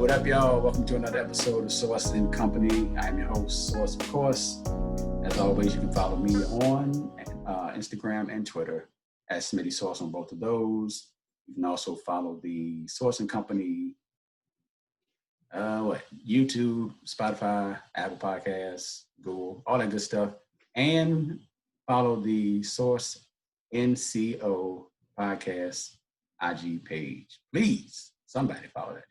What up, y'all? Welcome to another episode of Source and Company. I'm your host, Source, of course. As always, you can follow me on Instagram and Twitter at Smitty Source on both of those. You can also follow the Source and Company, YouTube, Spotify, Apple Podcasts, Google, all that good stuff. And follow the Source NCO podcast IG page. Please, somebody follow that.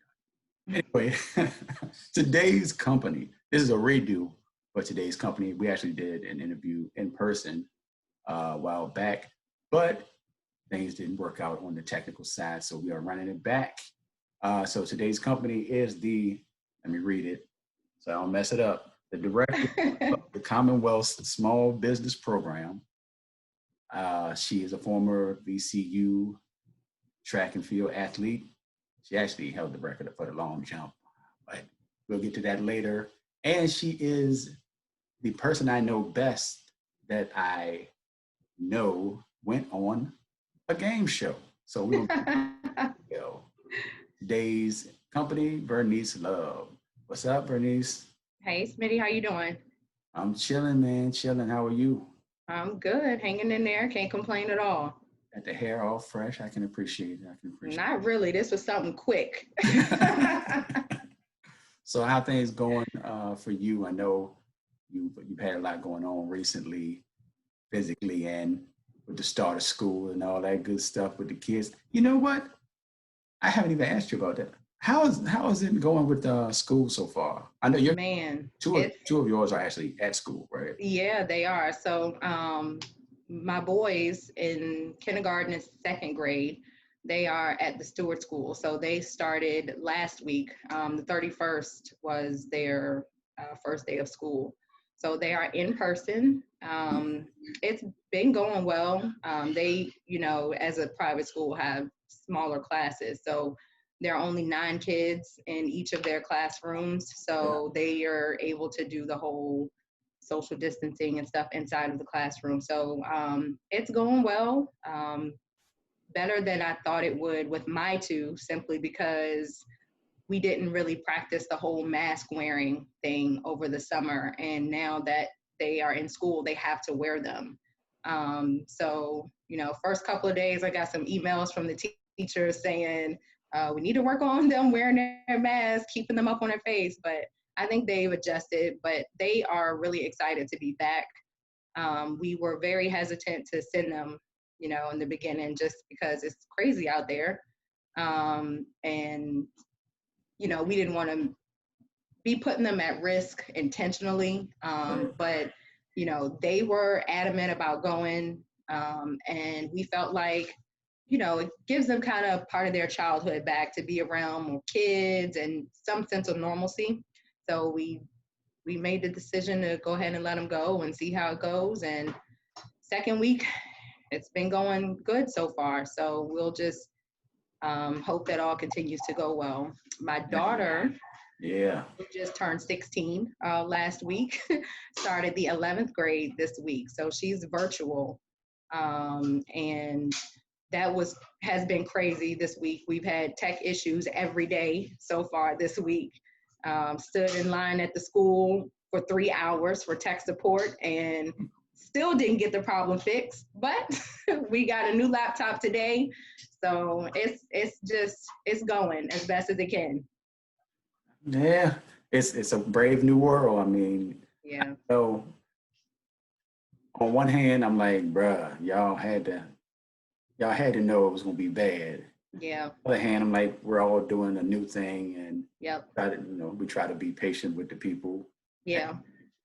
Anyway, today's company, this is a redo for today's company. We actually did an interview in person a while back, but things didn't work out on the technical side, so we are running it back. So today's company is let me read it so I don't mess it up, the director of the Commonwealth Small Business Program. She is a former VCU track and field athlete. She actually held the record for the long jump, but we'll get to that later. And she is the person I know best that I know went on a game show. So we'll go. Today's company, Verniece Love. What's up, Verniece? Hey, Smitty, how you doing? I'm chilling, man, chilling. How are you? I'm good, hanging in there, can't complain at all. Got the hair all fresh. I can appreciate it. Not really. This was something quick. So how things going for you? I know you've had a lot going on recently, physically and with the start of school and all that good stuff with the kids. You know what? I haven't even asked you about that. How is it going with school so far? I know you're two of yours are actually at school, right? Yeah, they are. So my boys in kindergarten and second grade, they are at the Stewart School. So they started last week. The 31st was their first day of school. So they are in person. It's been going well. They, as a private school, have smaller classes. So there are only 9 kids in each of their classrooms. So they are able to do the whole social distancing and stuff inside of the classroom. So it's going well, better than I thought it would with my two, simply because we didn't really practice the whole mask wearing thing over the summer. And now that they are in school, they have to wear them. So, first couple of days, I got some emails from the teachers saying, we need to work on them wearing their masks, keeping them up on their face. But I think they've adjusted, but they are really excited to be back. We were very hesitant to send them, in the beginning, just because it's crazy out there. And, we didn't want to be putting them at risk intentionally. But, they were adamant about going. And we felt like, it gives them kind of part of their childhood back to be around more kids and some sense of normalcy. So we made the decision to go ahead and let them go and see how it goes. And second week, it's been going good so far. So we'll just hope that all continues to go well. My daughter, who just turned 16 last week, started the 11th grade this week. So she's virtual. And that has been crazy this week. We've had tech issues every day so far this week. Stood in line at the school for 3 hours for tech support and still didn't get the problem fixed, but we got a new laptop today. So it's going as best as it can. Yeah, it's a brave new world. I mean, yeah. So on one hand, I'm like, bruh, y'all had to know it was gonna be bad. Yeah. On the other hand, I'm like, we're all doing a new thing, and we try to be patient with the people. Yeah.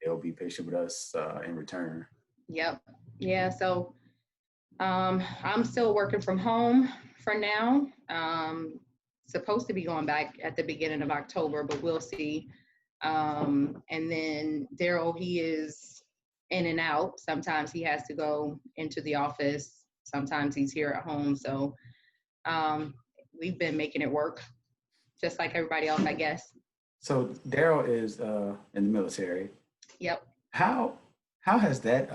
They'll be patient with us in return. Yep. Yeah. So I'm still working from home for now. Supposed to be going back at the beginning of October, but we'll see. And then Daryl, he is in and out. Sometimes he has to go into the office. Sometimes he's here at home. So we've been making it work, just like everybody else, I guess. So Daryl is in the military. Yep. How has that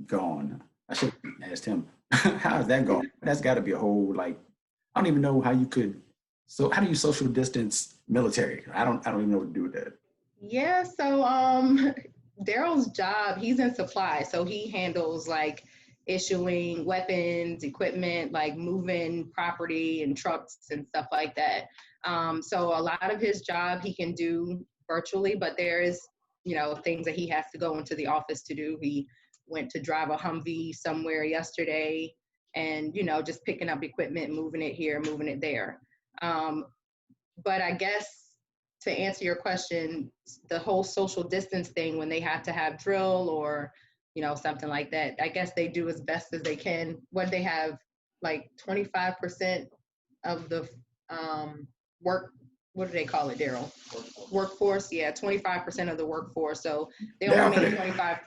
gone? I should have asked him. How has that gone? That's got to be a whole, I don't even know how you could So how do you social distance military? I don't even know what to do with that. Yeah, so Daryl's job, he's in supply, so he handles like issuing weapons, equipment, like moving property and trucks and stuff like that. So a lot of his job he can do virtually, but there is, things that he has to go into the office to do. He went to drive a Humvee somewhere yesterday and, just picking up equipment, moving it here, moving it there. Um, but I guess to answer your question, the whole social distance thing, when they have to have drill or, something like that, I guess they do as best as they can. What they have, like 25% of the work, what do they call it, Daryl? Workforce, yeah, 25% of the workforce. So they only make 25.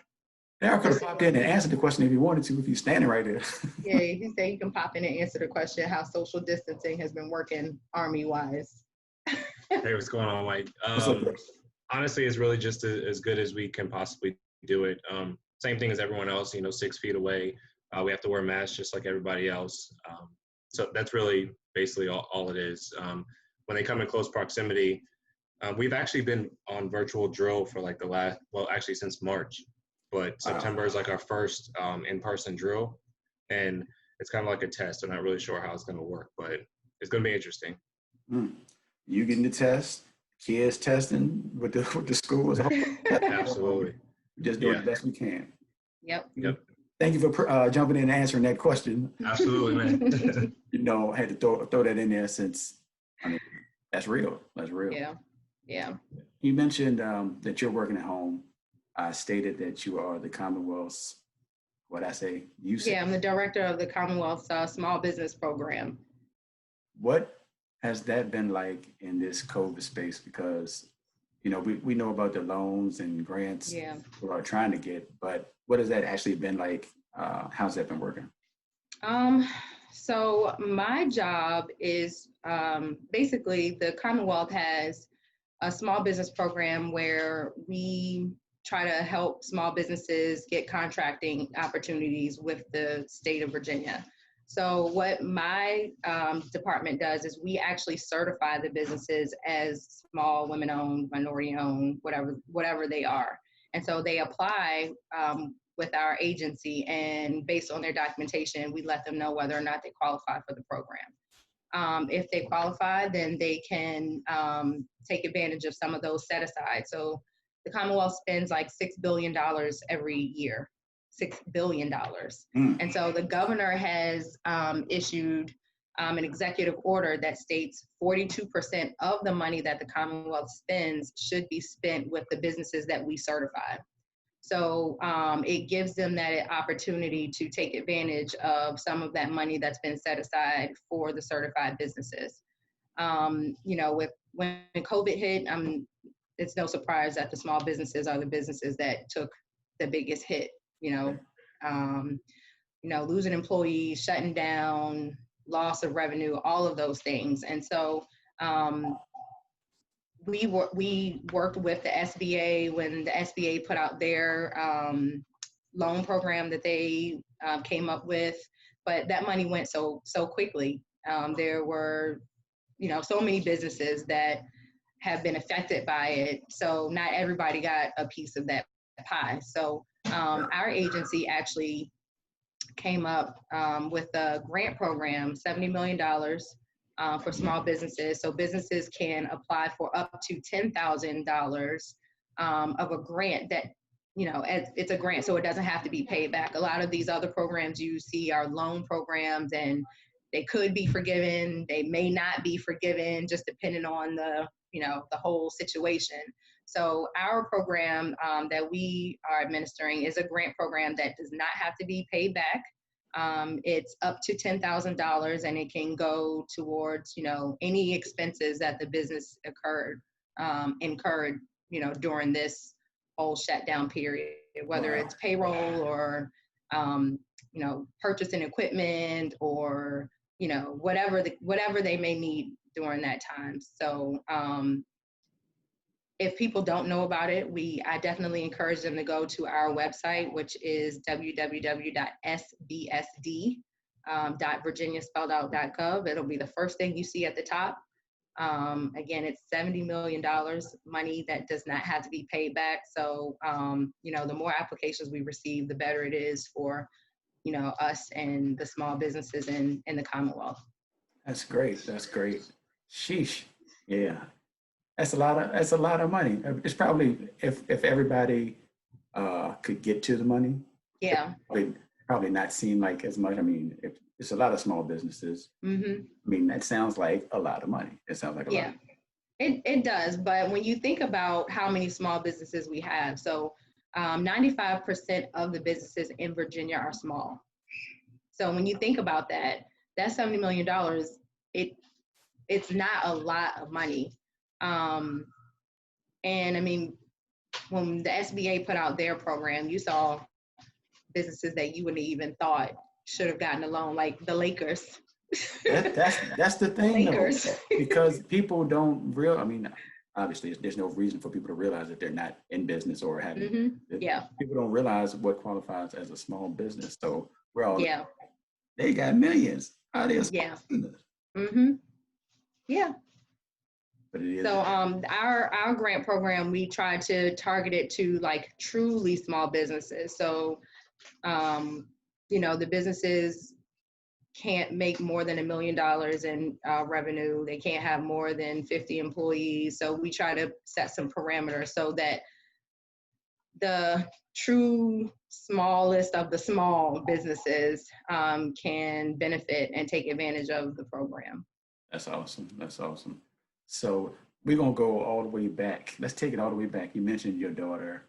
Daryl could have popped in and answered the question if he wanted to, if he's standing right there. Yeah, he said you can pop in and answer the question how social distancing has been working Army-wise. Hey, what's going on, Mike? Honestly, it's really just as good as we can possibly do it. Same thing as everyone else, 6 feet away. We have to wear masks just like everybody else. So that's really basically all it is. When they come in close proximity, we've actually been on virtual drill for like actually since March. But September is like our first in-person drill. And it's kind of like a test. I'm not really sure how it's going to work, but it's going to be interesting. You getting the test, kids testing with the school as a whole. Absolutely. Just doing the best we can. Yep. Thank you for jumping in and answering that question. Absolutely, man. I had to throw that in there since, that's real. That's real. Yeah. You mentioned that you're working at home. I stated that you are the Commonwealth's, what'd I say? I'm the director of the Commonwealth's Small Business Program. What has that been like in this COVID space? Because, we know about the loans and grants we are trying to get, but what has that actually been like? How's that been working? So my job is basically the Commonwealth has a small business program where we try to help small businesses get contracting opportunities with the state of Virginia. So what my department does is we actually certify the businesses as small, women-owned, minority-owned, whatever they are. And so they apply with our agency, and based on their documentation, we let them know whether or not they qualify for the program. If they qualify, then they can take advantage of some of those set aside. So the Commonwealth spends like $6 billion every year. $6 billion. And so the governor has issued an executive order that states 42% of the money that the Commonwealth spends should be spent with the businesses that we certify. So it gives them that opportunity to take advantage of some of that money that's been set aside for the certified businesses. When COVID hit, it's no surprise that the small businesses are the businesses that took the biggest hit. Losing employees, shutting down, loss of revenue, all of those things. And so we worked with the SBA when the SBA put out their loan program that they came up with, but that money went so quickly. There were, so many businesses that have been affected by it. So not everybody got a piece of that pie. So our agency actually came up with a grant program, $70 million for small businesses. So businesses can apply for up to $10,000 of a grant that, it's a grant, so it doesn't have to be paid back. A lot of these other programs you see are loan programs, and they could be forgiven. They may not be forgiven, just depending on the whole situation. So our program that we are administering is a grant program that does not have to be paid back. It's up to $10,000, and it can go towards, any expenses that the business incurred, during this whole shutdown period, whether it's payroll or, purchasing equipment or, whatever they may need during that time. So if people don't know about it, I definitely encourage them to go to our website, which is www.sbsd.virginiaspelledout.gov. It'll be the first thing you see at the top. Again, it's $70 million money that does not have to be paid back. So, the more applications we receive, the better it is for, us and the small businesses in the Commonwealth. That's great. That's great. Sheesh. Yeah. That's a lot of money. It's probably if everybody could get to the money. Yeah. Probably not seem like as much. I mean, it's a lot of small businesses. Mm-hmm. I mean, that sounds like a lot of money. It sounds like a lot. It does. But when you think about how many small businesses we have, so 95% of the businesses in Virginia are small. So when you think about that $70 million, it's not a lot of money. And I mean, when the SBA put out their program, you saw businesses that you wouldn't even thought should have gotten a loan, like the Lakers. That's the thing, Lakers. though, because people don't I mean, obviously, there's no reason for people to realize that they're not in business or having. Mm-hmm. Yeah. People don't realize what qualifies as a small business. So we're all. Yeah. They got millions. How are they a small business? Mm-hmm. Yeah. But it is. So our grant program, we try to target it to like truly small businesses. So the businesses can't make more than $1 million in revenue. They can't have more than 50 employees. So we try to set some parameters so that the true smallest of the small businesses can benefit and take advantage of the program. That's awesome. That's awesome. So we're going to go all the way back. Let's take it all the way back. You mentioned your daughter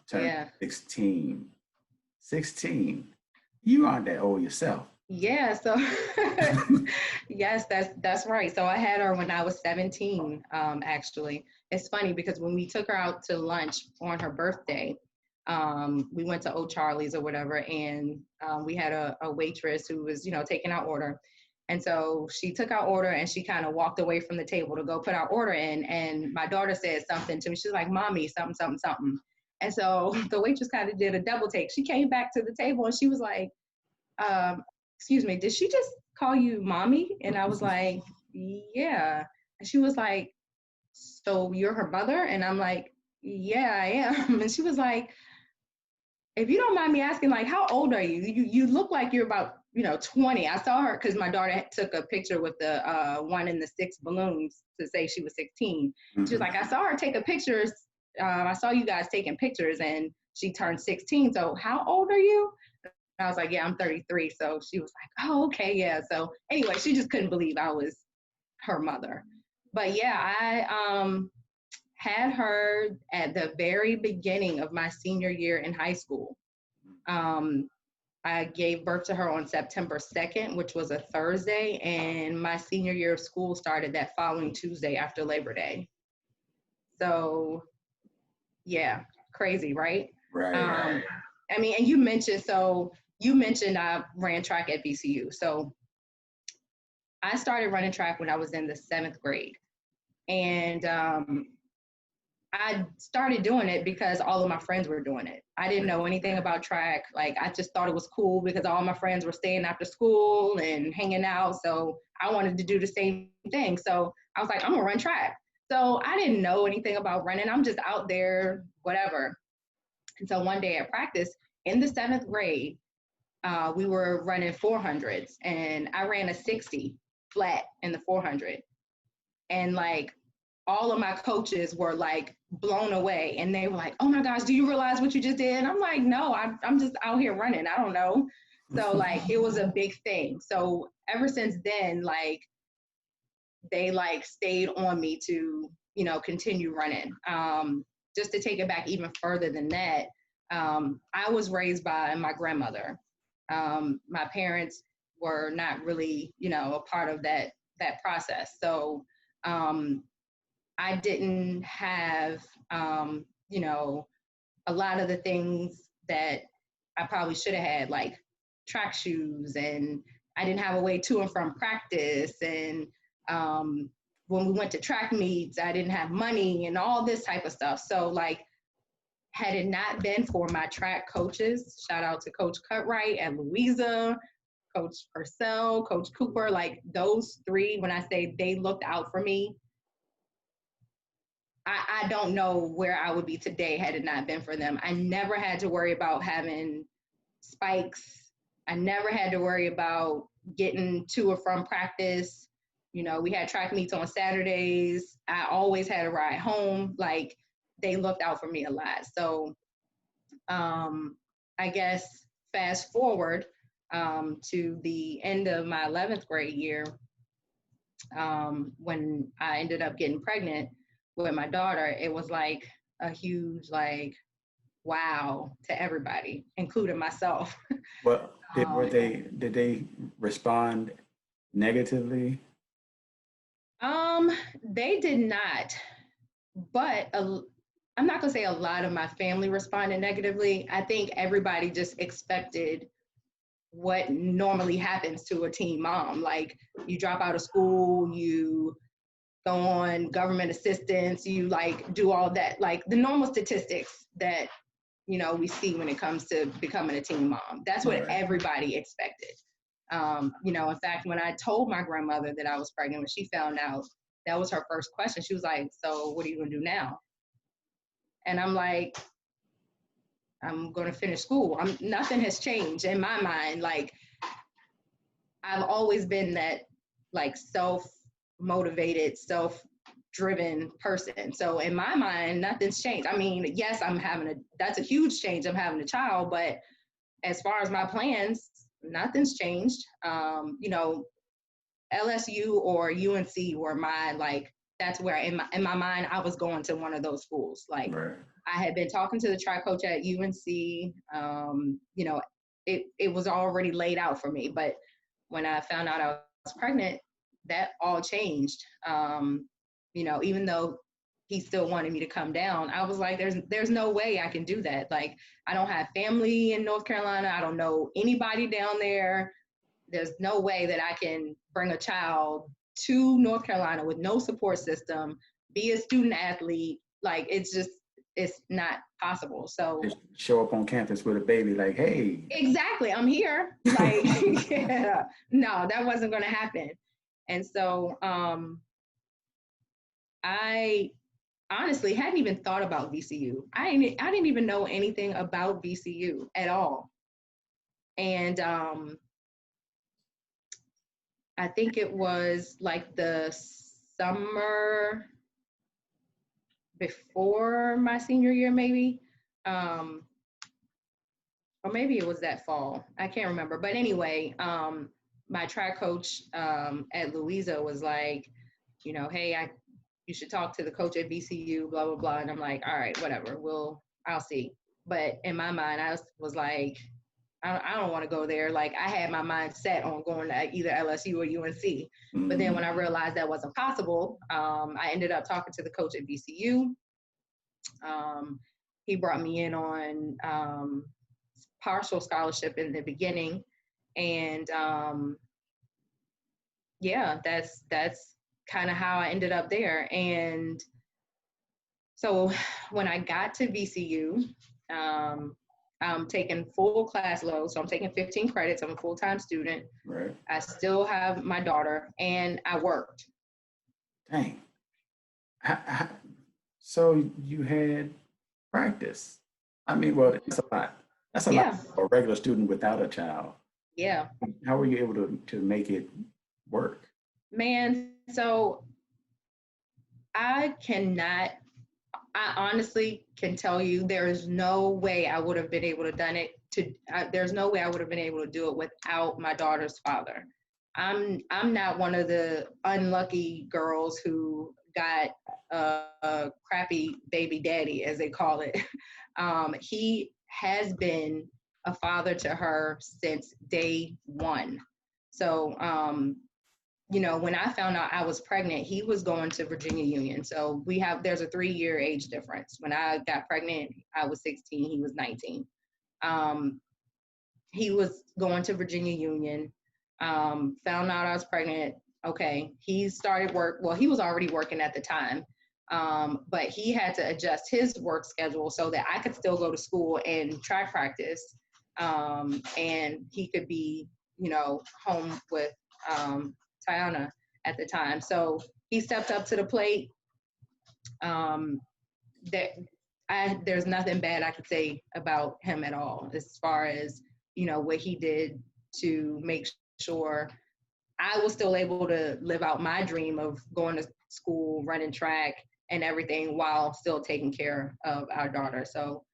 turned 16. 16. You aren't that old yourself. Yeah, so yes, that's right. So I had her when I was 17, actually. It's funny because when we took her out to lunch on her birthday, we went to O'Charlie's or whatever, and we had a waitress who was, taking our order. And so she took our order and she kind of walked away from the table to go put our order in. And my daughter said something to me. She was like, "Mommy, something, something, something." And so the waitress kind of did a double take. She came back to the table and she was like, "Excuse me, did she just call you mommy?" And I was like, "Yeah." And she was like, "So you're her mother?" And I'm like, "Yeah, I am." And she was like, "If you don't mind me asking, like, how old are you? You look like you're about, 20. I saw her because my daughter took a picture with the 1 in the 6 balloons to say she was 16. Mm-hmm. She was like, "I saw her take a picture. I saw you guys taking pictures and she turned 16. So how old are you?" And I was like, "Yeah, I'm 33. So she was like, "Oh, okay, yeah." So anyway, she just couldn't believe I was her mother. But yeah, I had her at the very beginning of my senior year in high school. I gave birth to her on September 2nd, which was a Thursday, and my senior year of school started that following Tuesday after Labor Day. So yeah, crazy, right? Right. I mean, and you mentioned I ran track at VCU. So I started running track when I was in the 7th grade. And I started doing it because all of my friends were doing it. I didn't know anything about track. Like, I just thought it was cool because all my friends were staying after school and hanging out. So I wanted to do the same thing. So I was like, I'm gonna run track. So I didn't know anything about running. I'm just out there, whatever. And so one day at practice in the 7th grade, we were running 400s and I ran a 60 flat in the 400. And like, all of my coaches were like blown away and they were like, "Oh my gosh, do you realize what you just did?" And I'm like, "No, I'm just out here running. I don't know." So like, it was a big thing. So ever since then, like, they like stayed on me to, continue running. Just to take it back even further than that, I was raised by my grandmother. My parents were not really, a part of that process. So I didn't have, a lot of the things that I probably should have had, like track shoes, and I didn't have a way to and from practice. And when we went to track meets, I didn't have money and all this type of stuff. So like, had it not been for my track coaches, shout out to Coach Cutright and Louisa, Coach Purcell, Coach Cooper, like those three, when I say they looked out for me, I don't know where I would be today had it not been for them. I never had to worry about having spikes. I never had to worry about getting to or from practice. You know, we had track meets on Saturdays. I always had a ride home. Like, they looked out for me a lot. So I guess fast forward to the end of my 11th grade year, when I ended up getting pregnant with my daughter, it was like a huge, like, wow to everybody, including myself. Well, did they respond negatively? They did not, but I'm not gonna say a lot of my family responded negatively. I think everybody just expected what normally happens to a teen mom. Like, you drop out of school, you go on government assistance, you like do all that, like the normal statistics that, you know, we see when it comes to becoming a teen mom. That's what everybody expected. You know, in fact, when I told my grandmother that I was pregnant, when she found out, that was her first question. She was like, so what are you gonna do now? And I'm like, I'm gonna finish school. Nothing has changed in my mind. Like, I've always been that, like, self-motivated, self-driven person. So in my mind, nothing's changed. I mean, yes, that's a huge change. I'm having a child, but as far as my plans, nothing's changed. You know, LSU or UNC were my, like, that's where in my mind, I was going to one of those schools. Like, I had been talking to the track coach at UNC. You know, it was already laid out for me. But when I found out I was pregnant, that all changed. You know, even though he still wanted me to come down, I was like, there's no way I can do that. Like, I don't have family in North Carolina. I don't know anybody down there. There's no way that I can bring a child to North Carolina with no support system, be a student athlete. Like, it's not possible. So Just show up on campus with a baby, like, hey. Exactly, I'm here. Like, yeah, no, that wasn't going to happen. And so I honestly hadn't even thought about VCU. I didn't even know anything about VCU at all. And I think it was like the summer before my senior year, maybe. Or maybe it was that fall. I can't remember. But anyway, my track coach at Louisa was like, you know, hey, you should talk to the coach at VCU, blah, blah, blah. And I'm like, all right, whatever, I'll see. But in my mind, I was like, I don't want to go there. Like, I had my mind set on going to either LSU or UNC. Mm-hmm. But then when I realized that wasn't possible, I ended up talking to the coach at VCU. He brought me in on partial scholarship in the beginning. And yeah, that's kind of how I ended up there. And so when I got to VCU, I'm taking full class load. So I'm taking 15 credits. I'm a full-time student. Right. I still have my daughter, and I worked. Dang. So you had practice. I mean, well, that's a lot. That's a lot for a regular student without a child. Yeah. How were you able to make it work? Man, so I honestly can tell you there is no way I would have been able to done it. There's no way I would have been able to do it without my daughter's father. I'm not one of the unlucky girls who got a crappy baby daddy, as they call it. He has been a father to her since day one. So, you know, when I found out I was pregnant, he was going to Virginia Union. So there's a 3-year age difference. When I got pregnant, I was 16, he was 19. He was going to Virginia Union, found out I was pregnant. Okay, he started work. Well, he was already working at the time, but he had to adjust his work schedule so that I could still go to school and track practice, and he could be home with Tiana at the time. So he stepped up to the plate. There's nothing bad I could say about him at all, as far as, what he did to make sure I was still able to live out my dream of going to school, running track and everything while still taking care of our daughter. So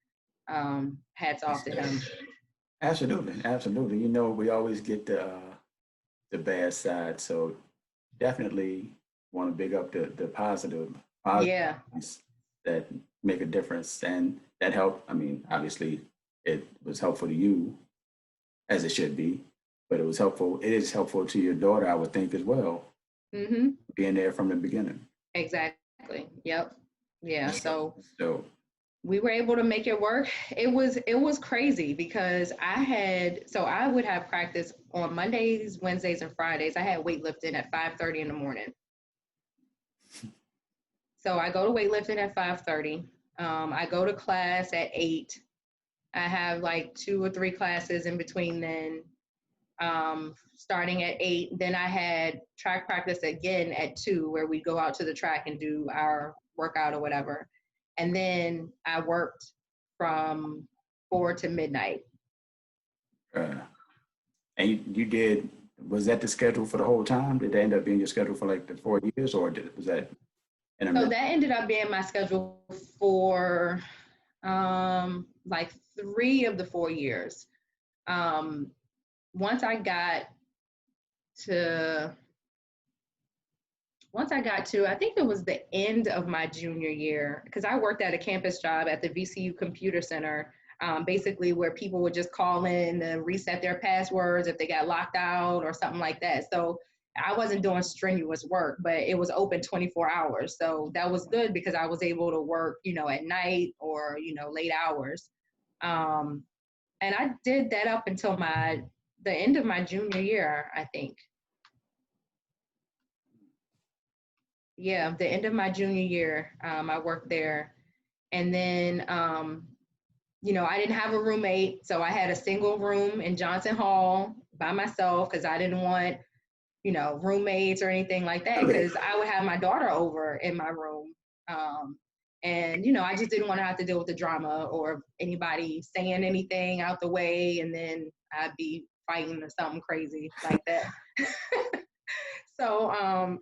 hats off to him. Absolutely, absolutely. We always get the bad side, so definitely want to big up the positive Yeah. that make a difference, and that helped. I mean, obviously, it was helpful to you, as it should be, but it was helpful. It is helpful to your daughter, I would think, as well, being there from the beginning. Exactly. Yep. Yeah. So we were able to make it work. It was crazy because I would have practice on Mondays, Wednesdays, and Fridays. I had weightlifting at 5:30 in the morning. So I go to weightlifting at 5:30. I go to class at 8. I have like 2 or 3 classes in between then, starting at 8. Then I had track practice again at 2, where we go out to the track and do our workout or whatever. And then I worked from 4 to midnight. And you did, was that the schedule for the whole time? Did that end up being your schedule for like the 4 years, or was that So that ended up being my schedule for like 3 of the 4 years. Once I got to, I think it was the end of my junior year, because I worked at a campus job at the VCU Computer Center, basically where people would just call in to reset their passwords if they got locked out or something like that. So I wasn't doing strenuous work, but it was open 24 hours. So that was good because I was able to work, at night or, late hours. And I did that up until the end of my junior year, I think. Yeah, the end of my junior year, I worked there. And then, I didn't have a roommate. So I had a single room in Johnson Hall by myself because I didn't want, roommates or anything like that, because I would have my daughter over in my room. And, I just didn't want to have to deal with the drama or anybody saying anything out the way. And then I'd be fighting or something crazy like that. So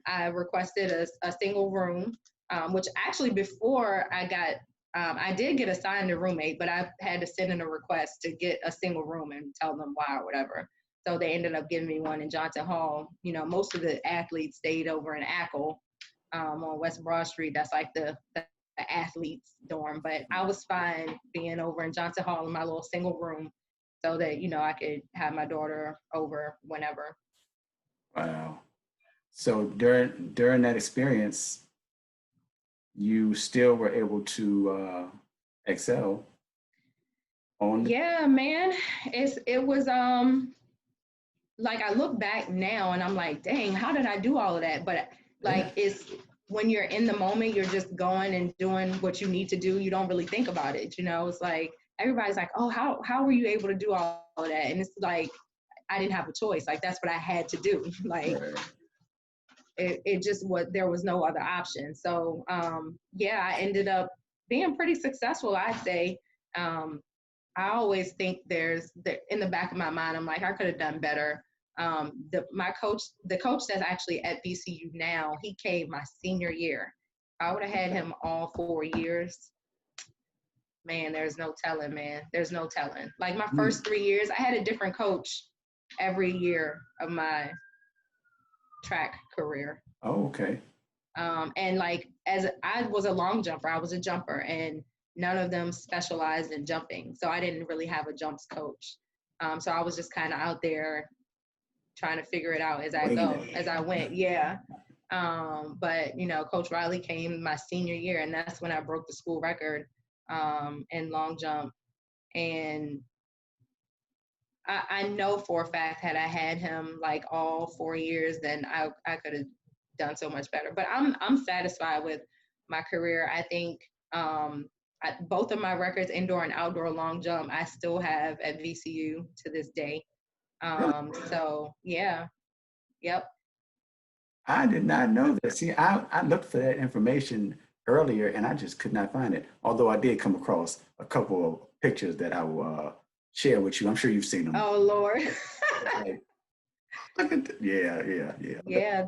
I requested a single room, which actually before I got, I did get assigned a roommate, but I had to send in a request to get a single room and tell them why or whatever. So they ended up giving me one in Johnson Hall. Most of the athletes stayed over in Ackle on West Broad Street. That's like the athletes dorm. But I was fine being over in Johnson Hall in my little single room so that, I could have my daughter over whenever. Wow. So during that experience, you still were able to excel on. Yeah, man. It was like I look back now and I'm like, dang, how did I do all of that? But like it's when you're in the moment, you're just going and doing what you need to do. You don't really think about it. It's like everybody's like, oh, how were you able to do all of that? And it's like I didn't have a choice. Like that's what I had to do. Like it just there was no other option. So I ended up being pretty successful, I'd say. I always think in the back of my mind, I'm like, I could have done better. The coach that's actually at VCU now, he came my senior year. I would have had him all 4 years. Man, there's no telling, man. There's no telling. Like my first 3 years, I had a different coach every year of my track career. Oh, okay. And like, as I was a long jumper, I was a jumper, and none of them specialized in jumping. So I didn't really have a jumps coach. So I was just kind of out there trying to figure it out as I went. Yeah. But, Coach Riley came my senior year, and that's when I broke the school record in long jump. And I know for a fact, had I had him like all 4 years, then I could have done so much better. But I'm satisfied with my career. I think both of my records, indoor and outdoor long jump, I still have at VCU to this day. So yeah, yep. I did not know that. See, I looked for that information earlier and I just could not find it. Although I did come across a couple of pictures that I will share with you. I'm sure you've seen them. Oh Lord. Like, look at yeah. Yeah,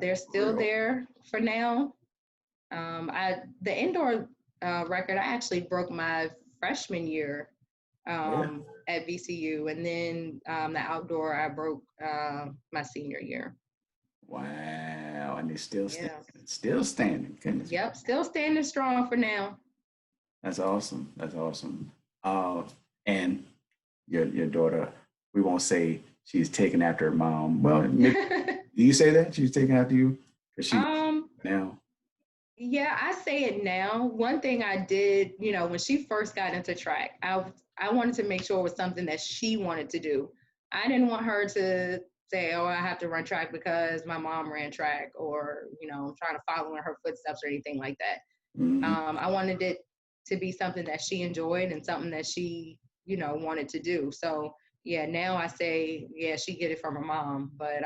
they're still Real. there for now. The indoor record I actually broke my freshman year Yeah. at VCU, and then the outdoor I broke my senior year. Wow. And they're still standing. Yeah. Still standing. Goodness. Yep, still standing strong for now. That's awesome. That's awesome. And your daughter, we won't say she's taken after her mom. Well, maybe, do you say that she's taken after you? Because she now. Yeah, I say it now. One thing I did, when she first got into track, I wanted to make sure it was something that she wanted to do. I didn't want her to say, "Oh, I have to run track because my mom ran track," or trying to follow in her footsteps or anything like that. Mm-hmm. I wanted it to be something that she enjoyed and something that she, wanted to do. So yeah, now I say, yeah, she get it from her mom, but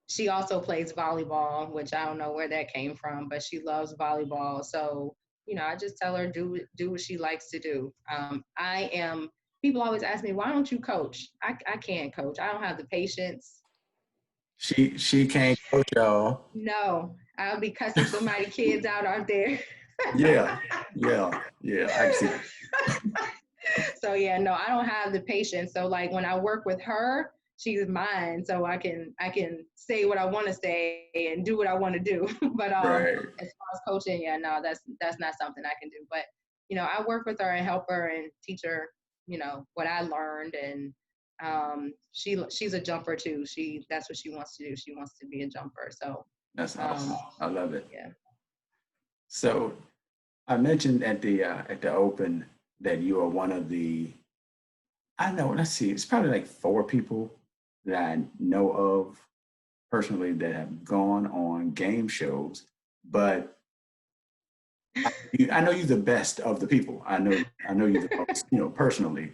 she also plays volleyball, which I don't know where that came from, but she loves volleyball. So, I just tell her do what she likes to do. People always ask me, why don't you coach? I can't coach. I don't have the patience. She can't coach y'all. No, I'll be cussing somebody's kids out there. Yeah. I see. So yeah, no, I don't have the patience. So like when I work with her, she's mine, so I can say what I want to say and do what I want to do. But Right. as far as coaching, yeah, no, that's not something I can do. But I work with her and help her and teach her, what I learned, and she's a jumper too. That's what she wants to do. She wants to be a jumper. So That's awesome. I love it. yeah. So I mentioned at the open that you are one of the, I know, let's see, it's probably like 4 people that I know of personally that have gone on game shows, but I know you're the best of the people. I know you the most, personally.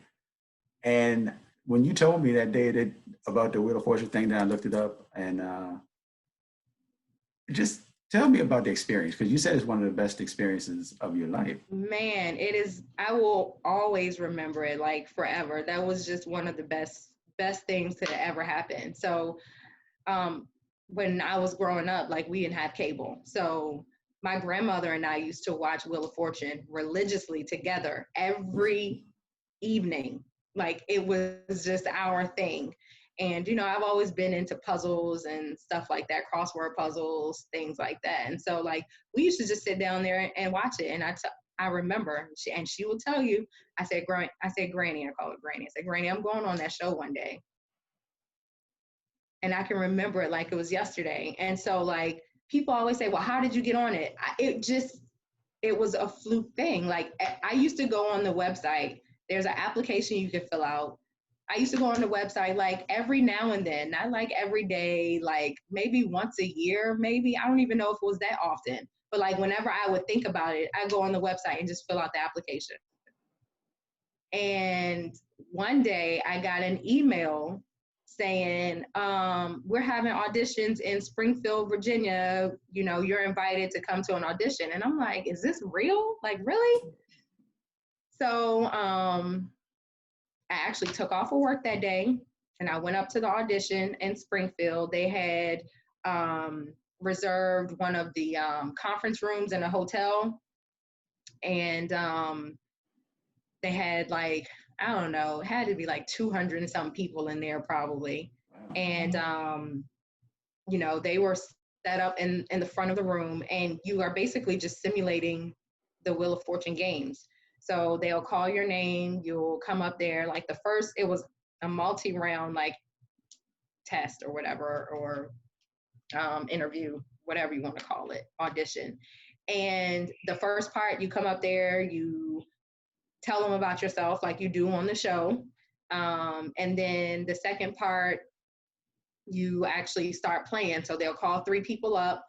And when you told me that day about the Wheel of Fortune thing, that I looked it up and just tell me about the experience, because you said it's one of the best experiences of your life. Man, it is. I will always remember it like forever. That was just one of the best things that ever happened. So, when I was growing up, like we didn't have cable, so my grandmother and I used to watch Wheel of Fortune religiously together every evening. Like it was just our thing. And I've always been into puzzles and stuff like that, crossword puzzles, things like that. And so like we used to just sit down there and watch it. And I remember, she will tell you, I said, Granny, I call her Granny. I said, Granny, I'm going on that show one day. And I can remember it like it was yesterday. And so like people always say, well, how did you get on it? It was a fluke thing. Like I used to go on the website. There's an application you can fill out. I used to go on the website like every now and then, not like every day, like maybe once a year, maybe. I don't even know if it was that often. But like whenever I would think about it, I go on the website and just fill out the application. And one day I got an email saying, we're having auditions in Springfield, Virginia. You're invited to come to an audition. And I'm like, is this real? Like, really? So I actually took off of work that day and I went up to the audition in Springfield. They had reserved one of the conference rooms in a hotel. And they had like, I don't know, it had to be like 200 and some people in there probably. And, they were set up in the front of the room, and you are basically just simulating the Wheel of Fortune games. So they'll call your name, you'll come up there. Like it was a multi-round like test or whatever, or interview, whatever you want to call it, audition. And the first part, you come up there, you tell them about yourself like you do on the show. And then the second part, you actually start playing. So they'll call 3 people up,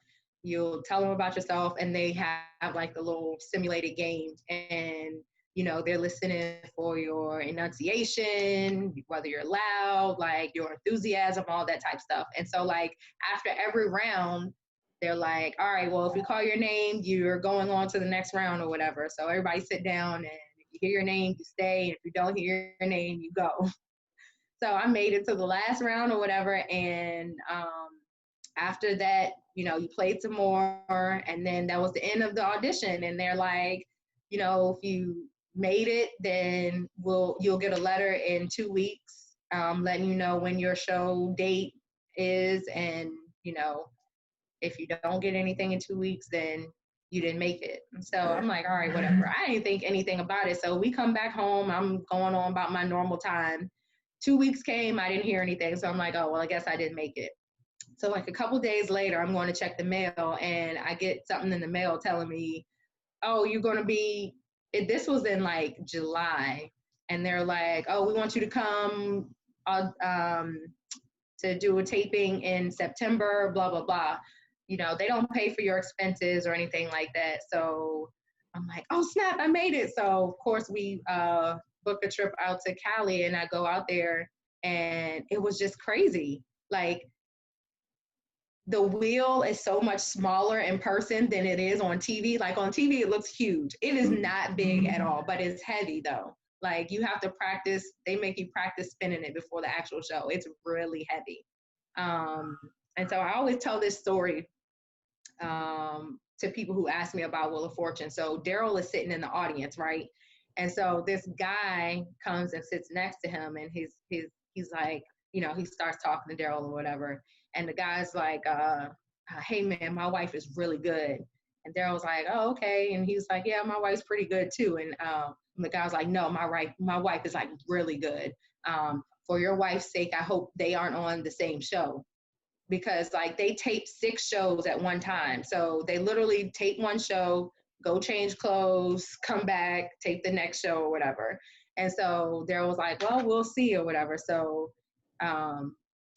you'll tell them about yourself, and they have like the little simulated game, and they're listening for your enunciation, whether you're loud, like your enthusiasm, all that type stuff. And so like after every round, they're like, all right, well, if we call your name, you're going on to the next round or whatever. So everybody sit down, and if you hear your name, you stay. And if you don't hear your name, you go. So I made it to the last round or whatever. And after that, you played some more, and then that was the end of the audition. And they're like, if you made it, then you'll get a letter in 2 weeks, letting you know when your show date is. And, if you don't get anything in 2 weeks, then you didn't make it. So I'm like, all right, whatever. I didn't think anything about it. So we come back home. I'm going on about my normal time. 2 weeks came, I didn't hear anything. So I'm like, oh, well, I guess I didn't make it. So like a couple days later, I'm going to check the mail, and I get something in the mail telling me, oh, you're going to be, this was in like July. And they're like, oh, we want you to come to do a taping in September, blah, blah, blah. They don't pay for your expenses or anything like that. So I'm like, oh, snap, I made it. So, of course, we book a trip out to Cali, and I go out there, and it was just crazy. Like, the wheel is so much smaller in person than it is on TV. Like, on TV, it looks huge. It is not big at all, but it's heavy, though. Like, you have to practice. They make you practice spinning it before the actual show. It's really heavy. And so I always tell this story to people who ask me about Wheel of Fortune. So Daryl is sitting in the audience, right? And so this guy comes and sits next to him, and he's like, he starts talking to Daryl or whatever. And the guy's like, hey man, my wife is really good. And Daryl's like, oh, okay. And he's like, yeah, my wife's pretty good too. And the guy's like, no, my wife is like really good. For your wife's sake, I hope they aren't on the same show. Because like they tape 6 shows at one time. So they literally tape one show, go change clothes, come back, tape the next show or whatever. And so Daryl was like, well, we'll see or whatever. So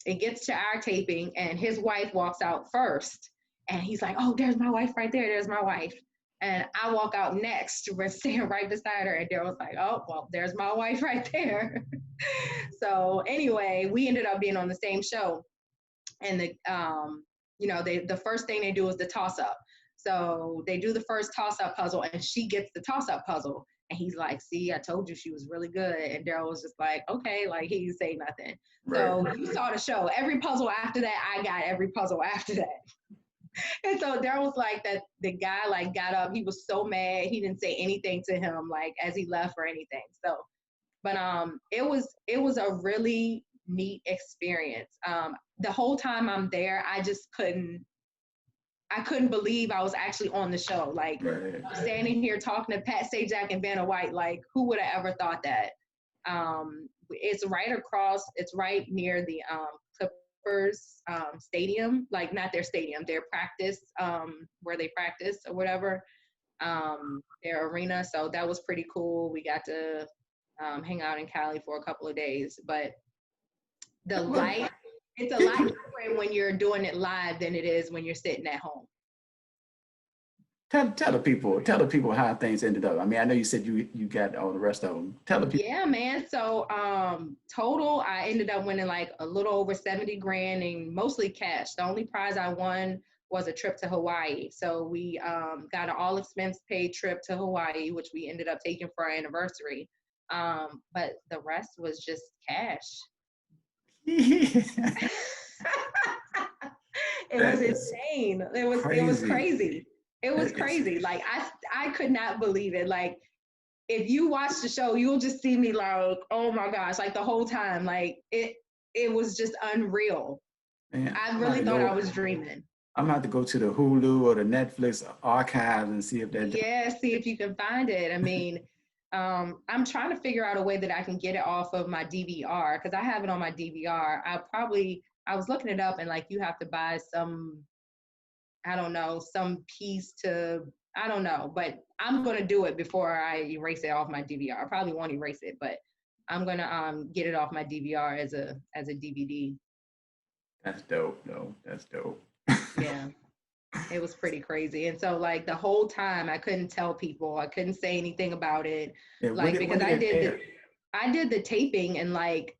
it gets to our taping, and his wife walks out first. And he's like, oh, there's my wife right there. There's my wife. And I walk out next. We're standing right beside her. And Daryl's like, oh, well, there's my wife right there. So anyway, we ended up being on the same show. And the first thing they do is the toss up. So they do the first toss up puzzle, and she gets the toss up puzzle. And he's like, see, I told you she was really good. And Daryl was just like, okay, like he didn't say nothing. Right. So you saw the show. Every puzzle after that, I got every puzzle after that. And so Daryl was like that. The guy like got up. He was so mad. He didn't say anything to him like as he left or anything. So, but it was a really neat experience. The whole time I'm there, I couldn't believe I was actually on the show. Like right. Standing here talking to Pat Sajak and Vanna White, like who would have ever thought that? It's right near the Clippers stadium, like not their stadium, their practice, where they practice or whatever, their arena. So that was pretty cool. We got to hang out in Cali for a couple of days, but the light, it's a lot different when you're doing it live than it is when you're sitting at home. Tell the people how things ended up. I mean, I know you said you got all the rest of them. Tell the people. Yeah, man. So total, I ended up winning like a little over 70 grand and mostly cash. The only prize I won was a trip to Hawaii. So we got an all expense paid trip to Hawaii, which we ended up taking for our anniversary. But the rest was just cash. It was insane. It was crazy. It was crazy. Like I could not believe it. Like if you watch the show, you'll just see me like, oh my gosh, like the whole time. Like it was just unreal. Man, I really thought I was dreaming. I'm gonna have to go to the Hulu or the Netflix archives and see if that. Yeah, see if you can find it. I mean, I'm trying to figure out a way that I can get it off of my DVR because I have it on my DVR. I was looking it up and like you have to buy some, I don't know, some piece to, I don't know, but I'm going to do it before I erase it off my DVR. I probably won't erase it, but I'm going to get it off my DVR as a DVD. That's dope, though. That's dope. Yeah. It was pretty crazy. And so like the whole time I couldn't tell people, I couldn't say anything about it. Yeah, Like when because did it air? I did the taping in like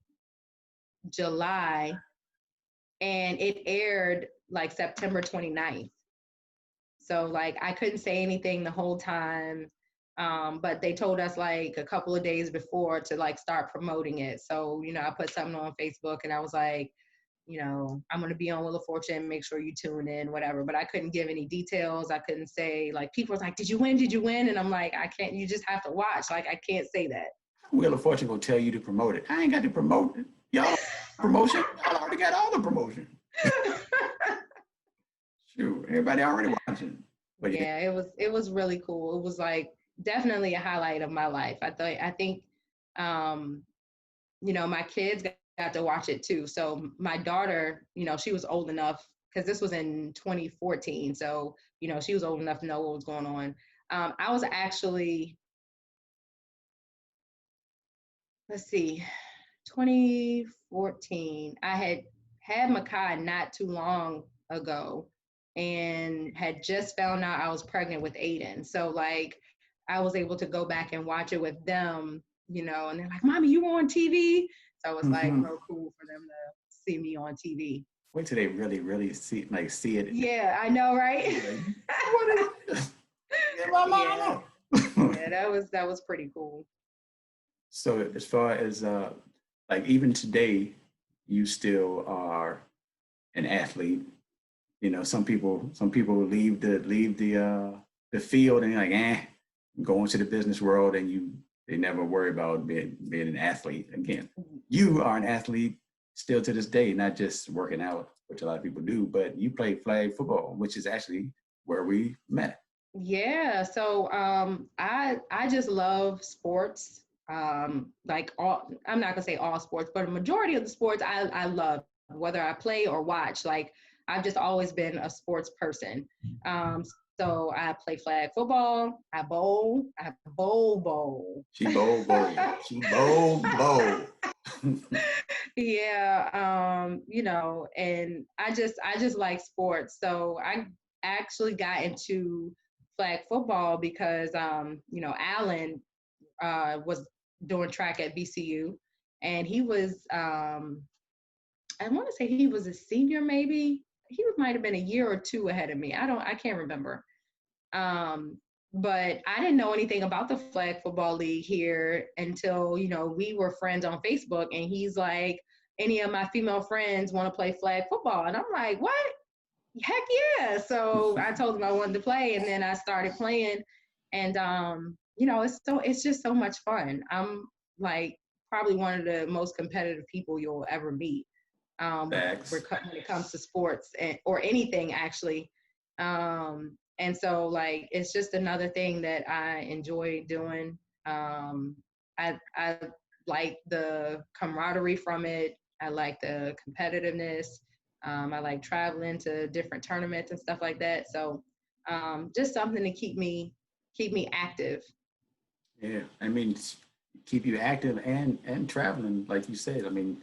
July and it aired like September 29th. So like I couldn't say anything the whole time. But they told us like a couple of days before to like start promoting it. So, I put something on Facebook and I was like, I'm going to be on Wheel of Fortune, make sure you tune in, whatever. But I couldn't give any details. I couldn't say, like, people was like, did you win? Did you win? And I'm like, I can't, you just have to watch. Like, I can't say that. Wheel of Fortune gonna tell you to promote it. I ain't got to promote it. Y'all promotion. Y'all already got all the promotion. Shoot, everybody already watching. But Yeah, it was really cool. It was like definitely a highlight of my life. I think my kids got to watch it too. So my daughter, she was old enough because this was in 2014. So, she was old enough to know what was going on. I was actually, let's see, 2014. I had Makai not too long ago and had just found out I was pregnant with Aiden. So like I was able to go back and watch it with them, and they're like, Mommy, you were on TV. So it was like real cool for them to see me on TV. wait till they really, really see it. Yeah, I know, right? Like, what is my mama? Yeah, that was pretty cool. So as far as like even today, you still are an athlete. Some people leave the field and like, go into the business world and they never worry about being an athlete again. You are an athlete still to this day, not just working out, which a lot of people do, but you play flag football, which is actually where we met. Yeah, so I just love sports. Like all, I'm not gonna say all sports, but a majority of the sports I love, whether I play or watch. Like I've just always been a sports person. So I play flag football, I bowl. She bowl. She bowl. Yeah, and I just like sports. So I actually got into flag football because Alan was doing track at VCU and he was I want to say he was a senior maybe. He might have been a year or two ahead of me. I can't remember. Um, but I didn't know anything about the flag football league here until, we were friends on Facebook and he's like, any of my female friends want to play flag football? And I'm like, what? Heck yeah. So I told him I wanted to play and then I started playing and, it's just so much fun. I'm like probably one of the most competitive people you'll ever meet. When it comes to sports or anything actually. And so like, it's just another thing that I enjoy doing. I like the camaraderie from it. I like the competitiveness. I like traveling to different tournaments and stuff like that. So just something to keep me active. Yeah, I mean, keep you active and traveling, like you said. I mean,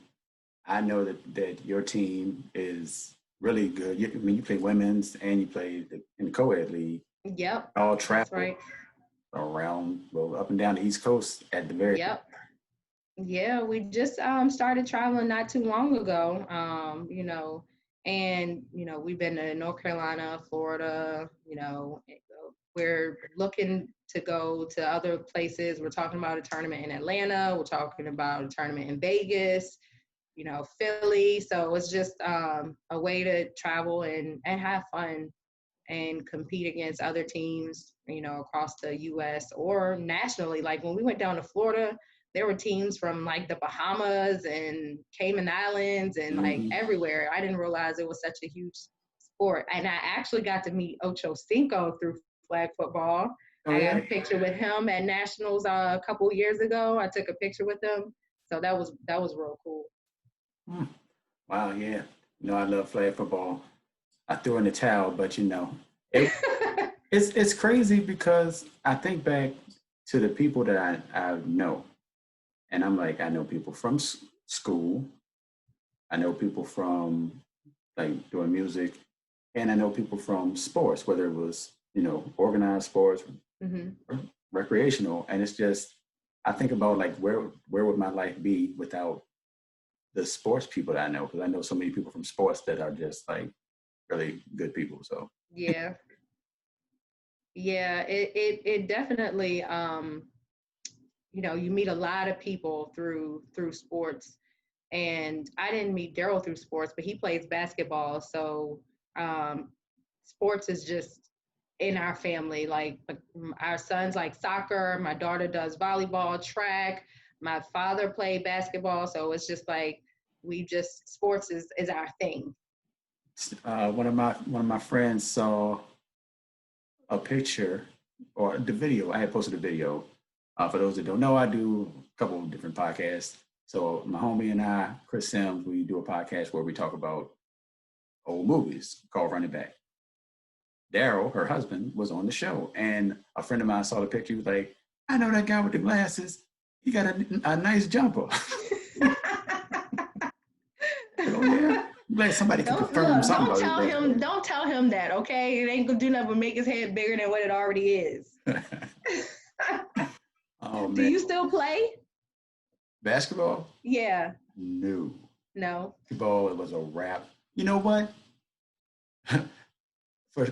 I know that your team is really good. You play women's and you play in the co-ed league. Yep. All travel right. around, up and down the East Coast at the very. Yep. Yeah, we just started traveling not too long ago. And we've been to North Carolina, Florida. We're looking to go to other places. We're talking about a tournament in Atlanta. We're talking about a tournament in Vegas. Philly. So it's just a way to travel and have fun and compete against other teams, across the U.S. or nationally. Like when we went down to Florida, there were teams from like the Bahamas and Cayman Islands and like everywhere. I didn't realize it was such a huge sport. And I actually got to meet Ocho Cinco through flag football. I got a picture with him at Nationals a couple years ago. I took a picture with him. So that was real cool. Wow, yeah. I love flag football. I threw in the towel, but it's crazy because I think back to the people that I know, and I'm like, I know people from school, I know people from like doing music, And I know people from sports, whether it was, organized sports, Mm-hmm. or recreational. And it's just, I think about like, where would my life be without the sports people that I know? Because I know so many people from sports that are just like really good people. So Yeah. Yeah, it definitely you meet a lot of people through sports. And I didn't meet Daryl through sports, but he plays basketball. So um sports is just in our family. Like our son's like soccer, my daughter does volleyball, track, my father played basketball. So it's just like sports is our thing. one of my friends saw a picture or the video. I had posted a video. For those that don't know, I do a couple of different podcasts. So my homie and I, Chris Sims, we do a podcast where we talk about old movies called Running Back. Daryl, her husband, was on the show, and a friend of mine saw the picture. He was like, "I know that guy with the glasses. He got a nice jumper." Oh yeah, I'm glad somebody can confirm something about it. Don't tell him that, okay? It ain't gonna do nothing but make his head bigger than what it already is. Oh man, do you still play basketball? Yeah. No. Basketball, it was a wrap. You know what?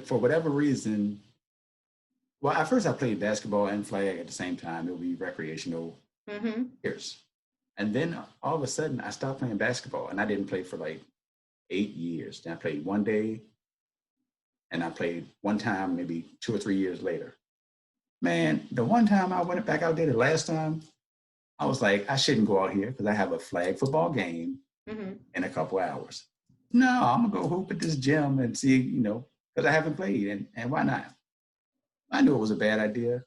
for whatever reason, well, at first I played basketball and flag at the same time. It would be recreational years. And then all of a sudden I stopped playing basketball, and I didn't play for like 8 years. Then I played one day, and I played one time maybe 2 or 3 years later. Man, the one time I went back out there the last time, I was like, I shouldn't go out here because I have a flag football game in a couple hours. No, I'm gonna go hoop at this gym and see, because I haven't played, and why not? I knew it was a bad idea.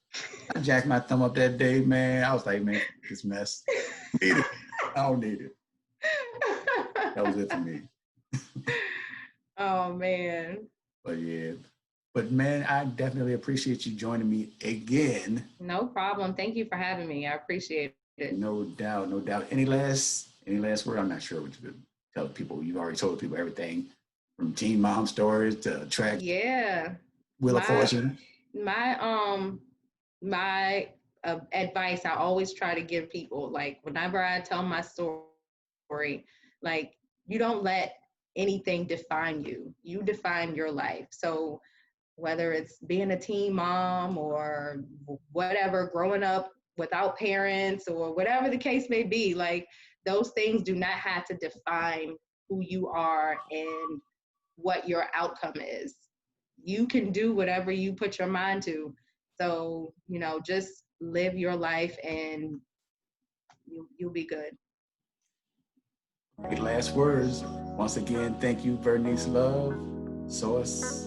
I jacked my thumb up that day, man. I was like, man, this mess. I don't need it. That was it for me. Oh man. But yeah. But man, I definitely appreciate you joining me again. No problem. Thank you for having me. I appreciate it. No doubt, no doubt. Any last word? I'm not sure what you could tell people. You've already told people everything from teen mom stories to track. Yeah. Wheel of Fortune. My advice I always try to give people, like whenever I tell my story, like you don't let anything define you. You define your life. So whether it's being a teen mom or whatever, growing up without parents or whatever the case may be, like those things do not have to define who you are and what your outcome is. You can do whatever you put your mind to. So, just live your life and you'll be good. Great last words. Once again, thank you, Verniece Love, Sauce.